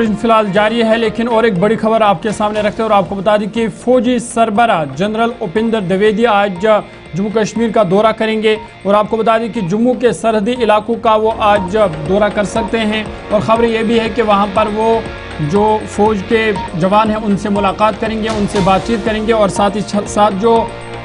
फिलहाल जारी है, लेकिन और एक बड़ी खबर आपके सामने रखते हैं और आपको बता दें कि फौजी सरबराह जनरल उपिंदर द्विवेदी आज जम्मू कश्मीर का दौरा करेंगे और आपको बता दें कि जम्मू के सरहदी इलाकों का वो आज दौरा कर सकते हैं। और ख़बर ये भी है कि वहाँ पर वो जो फ़ौज के जवान हैं उनसे मुलाकात करेंगे, उनसे बातचीत करेंगे और साथ ही साथ जो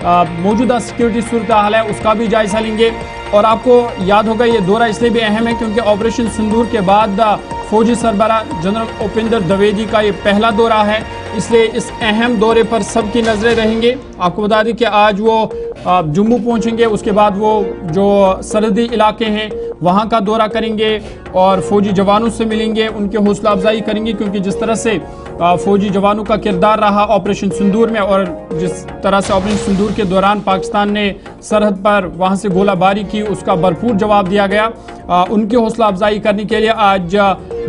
मौजूदा सिक्योरिटी सूरत हाल है उसका भी जायज़ा लेंगे। और आपको याद होगा ये दौरा इसलिए भी अहम है क्योंकि ऑपरेशन सिंदूर के बाद फौजी सरबराह जनरल उपिंदर द्विवेदी का ये पहला दौरा है, इसलिए इस अहम दौरे पर सबकी नज़रें रहेंगे। आपको बता दें कि आज वो जम्मू पहुंचेंगे, उसके बाद वो जो सरहदी इलाके हैं वहाँ का दौरा करेंगे और फ़ौजी जवानों से मिलेंगे, उनके हौसला अफजाई करेंगे क्योंकि जिस तरह से फ़ौजी जवानों का किरदार रहा ऑपरेशन सिंदूर में और जिस तरह से ऑपरेशन सिंदूर के दौरान पाकिस्तान ने सरहद पर वहाँ से गोलाबारी की उसका भरपूर जवाब दिया गया, उनकी हौसला अफजाई करने के लिए आज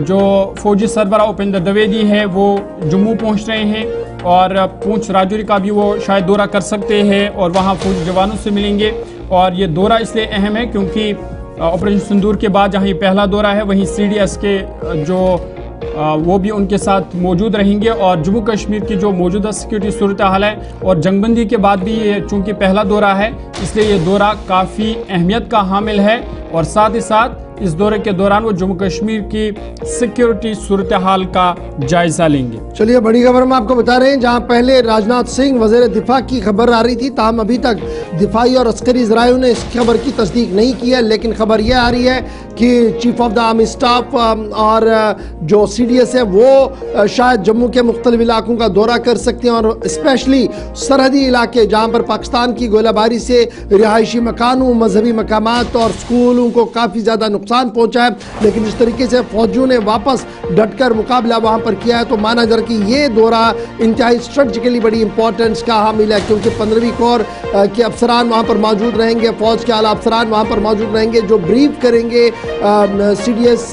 जो फौजी सरबराह उपिंदर द्विवेदी है वो जम्मू पहुँच रहे हैं और पूंछ राजौरी का भी वो शायद दौरा कर सकते हैं और वहाँ फौजी जवानों से मिलेंगे। और ये दौरा इसलिए अहम है क्योंकि ऑपरेशन सिंदूर के बाद जहाँ ये पहला दौरा है वहीं CDS के जो वो भी उनके साथ मौजूद रहेंगे और जम्मू कश्मीर की जो मौजूदा सिक्योरिटी सूरत हाल है और जंगबंदी के बाद भी ये चूँकि पहला दौरा है इसलिए ये दौरा काफ़ी अहमियत का हामिल है और साथ ही साथ इस दौरे के दौरान वो जम्मू कश्मीर की सिक्योरिटी सूरत हाल का जायजा लेंगे। चलिए बड़ी खबर हम आपको बता रहे हैं, जहां पहले राजनाथ सिंह वज़ीर दिफा की खबर आ रही थी, ताहम अभी तक दिफाई और अस्करी ज़राइयों ने इस खबर की तस्दीक नहीं की है, लेकिन खबर यह आ रही है कि chief of the army staff और जो CDS है वो शायद जम्मू के मुख्तलिफ इलाकों का दौरा कर सकते हैं और स्पेशली सरहदी इलाके जहाँ पर पाकिस्तान की गोलाबारी से रिहायशी मकानों, मजहबी मकामात और स्कूलों को काफ़ी ज़्यादा नुकसान पहुंचा है, लेकिन जिस तरीके से फौजियों ने वापस डटकर मुकाबला वहां पर किया है तो माना जा रहा कि ये दौरा इंतहाई स्ट्रेटजिकली बड़ी इंपॉर्टेंस का हामिल है क्योंकि 15वीं कोर के अफसरान वहां पर मौजूद रहेंगे, फौज के आला अफसरान वहां पर मौजूद रहेंगे जो ब्रीफ करेंगे CDS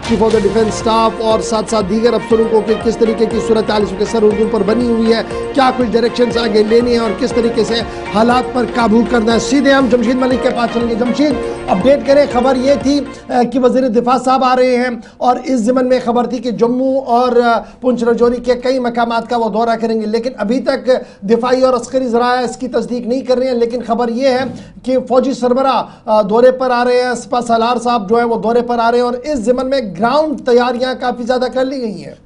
chief of the defence staff और साथ साथ दीगर अफसरों को कि किस तरीके की सूरत हाल इसके सरहदों पर बनी हुई है, क्या कुछ डायरेक्शंस आगे लेने हैं और किस तरीके से हालात पर काबू करना है। सीधे हम जमशीद मलिक के पास चलेंगे। जमशीद, अपडेट करें, खबर ये थी कि वज़ीर दिफा साहब आ रहे हैं और इस ज़मन में खबर थी कि जम्मू और पूंछ राजौरी के कई मकामात का वो दौरा करेंगे, लेकिन अभी तक दिफाई और अस्करी ज़राया इसकी तस्दीक नहीं कर रहे हैं, लेकिन खबर ये है कि फौजी सरबराह दौरे पर आ रहे हैं, सपा सालार साहब जो है वो दौरे पर आ रहे हैं और इस ज़मन में ग्राउंड तैयारियां काफ़ी ज़्यादा कर ली गई हैं।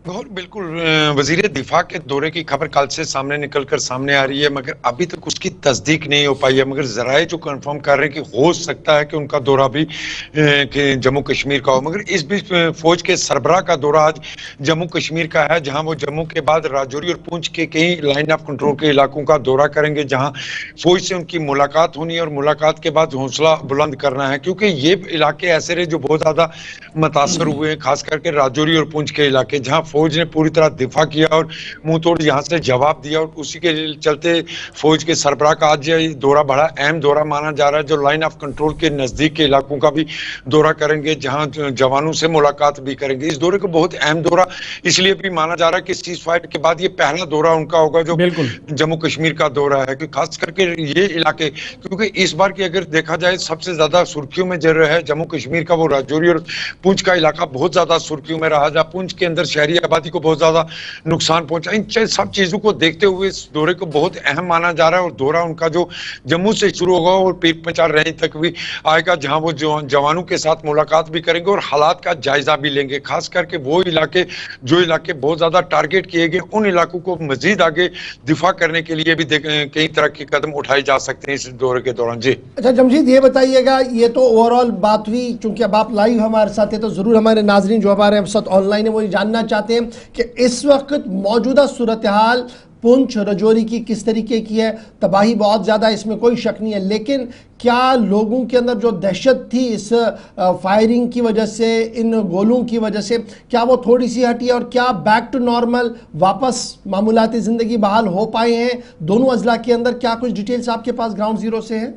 और बिल्कुल वजीर दिफा के दौरे की खबर कल से सामने आ रही है, मगर अभी तक उसकी तस्दीक नहीं हो पाई है, मगर जराए जो कंफर्म कर रहे हैं कि हो सकता है कि उनका दौरा भी जम्मू कश्मीर का हो, मगर इस बीच फौज के सरबराह का दौरा आज जम्मू कश्मीर का है, जहां वो जम्मू के बाद राजौरी और पूंछ के कई लाइन ऑफ कंट्रोल के इलाकों का दौरा करेंगे, जहां फौज से उनकी मुलाकात होनी है और मुलाकात के बाद हौसला बुलंद करना है, क्योंकि ये इलाके ऐसे रहे जो बहुत ज्यादा मुतासर हुए हैं, खास करके राजौरी और पूंछ के इलाके, जहां फौज ने पूरी तरह दिफा किया और मुंह तोड़ यहां से जवाब दिया और उसी के चलते फौज के सरबराह का आज ये दौरा बड़ा अहम दौरा माना जा रहा है, जो लाइन ऑफ कंट्रोल के नजदीक के इलाकों का भी दौरा करेंगे, जहां जवानों से मुलाकात भी करेंगे। इस दौरे को बहुत अहम दौरा इसलिए भी माना जा रहा है कि सीज फायर के बाद ये पहला दौरा उनका होगा जो जम्मू कश्मीर का दौरा है, क्योंकि खास करके ये इलाके, क्योंकि इस बार की अगर देखा जाए सबसे ज्यादा सुर्खियों में जो है जम्मू कश्मीर का वो राजौरी और पूंछ का इलाका बहुत ज्यादा सुर्खियों में रहा, जहां पूंछ के अंदर शहरी आबादी को बहुत ज्यादा नुकसान पहुंचा। इन सब चीजों को देखते हुए इस दौरे को बहुत अहम माना जा रहा है और दौरा उनका जो जम्मू से शुरू होगा और पीर पंचार रहने तक भी आएगा, जहां वो जवानों के साथ मुलाकात भी करेंगे और हालात का जायजा भी लेंगे, खास करके वो इलाके जो इलाके बहुत ज्यादा टारगेट किए गए उन इलाकों को मजीद आगे दिफा करने के लिए भी कई तरह के कदम उठाए जा सकते हैं इस दौरे के दौरान। जी अच्छा जमशीद, ये बताइएगा, ये तो ओवरऑल बात हुई, चूंकि अब आप लाइव हमारे साथ हैं तो जरूर हमारे नाजरीन जो हमारे हम साथ ऑनलाइन है वो जानना चाहते हैं कि इस वक्त मौजूदा सूरत हाल पूंछ राजौरी की किस तरीके की है। तबाही बहुत ज़्यादा, इसमें कोई शक नहीं है, लेकिन क्या लोगों के अंदर जो दहशत थी इस फायरिंग की वजह से, इन गोलों की वजह से, क्या वो थोड़ी सी हटी है और क्या बैक टू नॉर्मल वापस मामूलाती ज़िंदगी बहाल हो पाए हैं दोनों अजला के अंदर? क्या कुछ डिटेल्स आपके पास ग्राउंड जीरो से हैं?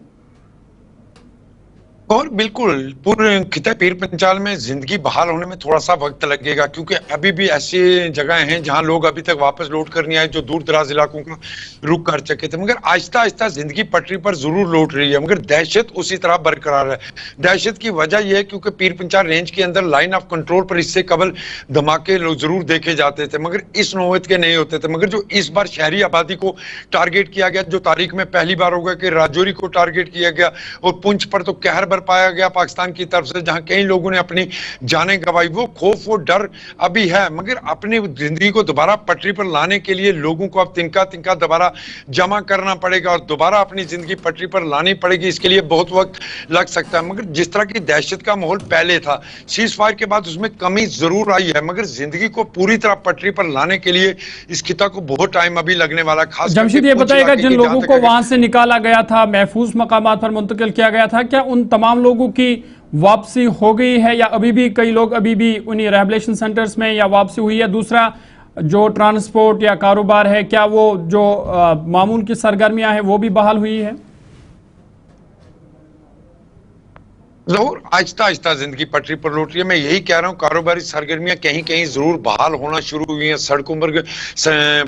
और बिल्कुल पूरे खिता पीर पंचाल में जिंदगी बहाल होने में थोड़ा सा वक्त लगेगा, क्योंकि अभी भी ऐसी जगह हैं जहां लोग अभी तक वापस लौट कर नहीं आए जो दूर दराज इलाकों का रुख कर चुके थे। मगर आहिस्ता आहिस्ता जिंदगी पटरी पर जरूर लौट रही है, मगर दहशत उसी तरह बरकरार है। दहशत की वजह यह है क्योंकि पीर पंचाल रेंज के अंदर लाइन ऑफ कंट्रोल पर इससे कबल धमाके जरूर देखे जाते थे, मगर इस नौबत के नहीं होते थे। मगर जो इस बार शहरी आबादी को टारगेट किया गया, जो तारीख में पहली बार होगा कि राजौरी को टारगेट किया गया और पुंछ पर तो कहर पाया गया पाकिस्तान की तरफ से, जहां कई लोगों ने अपनी जानें गंवाई। वो खौफ, वो डर अभी है, मगर अपनी जिंदगी को दोबारा पटरी पर लाने के लिए लोगों को अब तिनका तिनका दोबारा जमा करना पड़ेगा और दोबारा अपनी जिंदगी पटरी पर लानी पड़ेगी। इसके लिए बहुत वक्त लग सकता है, मगर जिस तरह की दहशत का माहौल पहले था, सीज फायर के बाद उसमें कमी जरूर आई है, मगर जिंदगी को पूरी तरह पटरी पर लाने के लिए इस खिता को बहुत टाइम अभी लगने वाला। खास जमशेद, ये बताइएगा, जिन लोगों को वहां से निकाला गया था, महफूज मकामात पर मुंतकिल किया गया था, क्या उन तमाम लोगों की वापसी हो गई है या अभी भी कई लोग अभी भी उन्हीं रिहैबिलिटेशन सेंटर्स में या वापसी हुई है? दूसरा, जो ट्रांसपोर्ट या कारोबार है, क्या वो जो मामूल की सरगर्मियां हैं वो भी बहाल हुई है? जरूर आहिस्ता आहिस्ता जिंदगी पटरी पर लौट रही है। मैं यही कह रहा हूँ, कारोबारी सरगर्मियां कहीं कहीं जरूर बहाल होना शुरू हुई हैं, सड़कों पर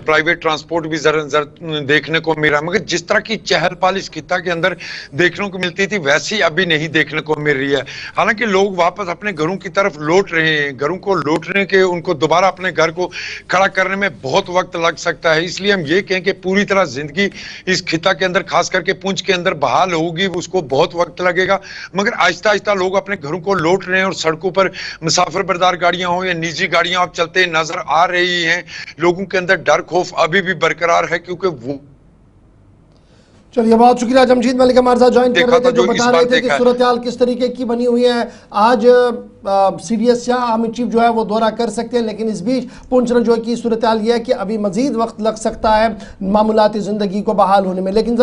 प्राइवेट ट्रांसपोर्ट भी जरा देखने को मिला, मगर जिस तरह की चहल पहल इस खिता के अंदर देखने को मिलती थी वैसी अभी नहीं देखने को मिल रही है। हालांकि लोग वापस अपने घरों की तरफ लौट रहे हैं, घरों को लौटने के, उनको दोबारा अपने घर को खड़ा करने में बहुत वक्त लग सकता है। इसलिए हम ये कहें कि पूरी तरह जिंदगी इस खिता के अंदर, खास करके पुंछ के अंदर बहाल होगी, उसको बहुत वक्त लगेगा, मगर आहिस्ता आहिस्ता लोग अपने घरों को लौट रहे हैं और सड़कों पर मुसाफिर बरदार गाड़ियां हो या निजी गाड़ियां अब चलते नजर आ रही हैं। लोगों के अंदर डर खौफ अभी भी बरकरार है, क्योंकि वो चलिए, बहुत शुक्रिया जमशेद मलिक हमारे साथ ज्वाइन कर रहे थे, जो जो इस बता बार रहे थे कि देखा है। सूरत हाल किस तरीके की बनी हुई है। आज CDS या आर्मी चीफ जो है वो दौरा कर सकते हैं, लेकिन इस बीच पुंछ रजौरी की सूरत हाल यह है कि अभी मजीद वक्त लग सकता है मामूलाती जिंदगी को बहाल होने में। लेकिन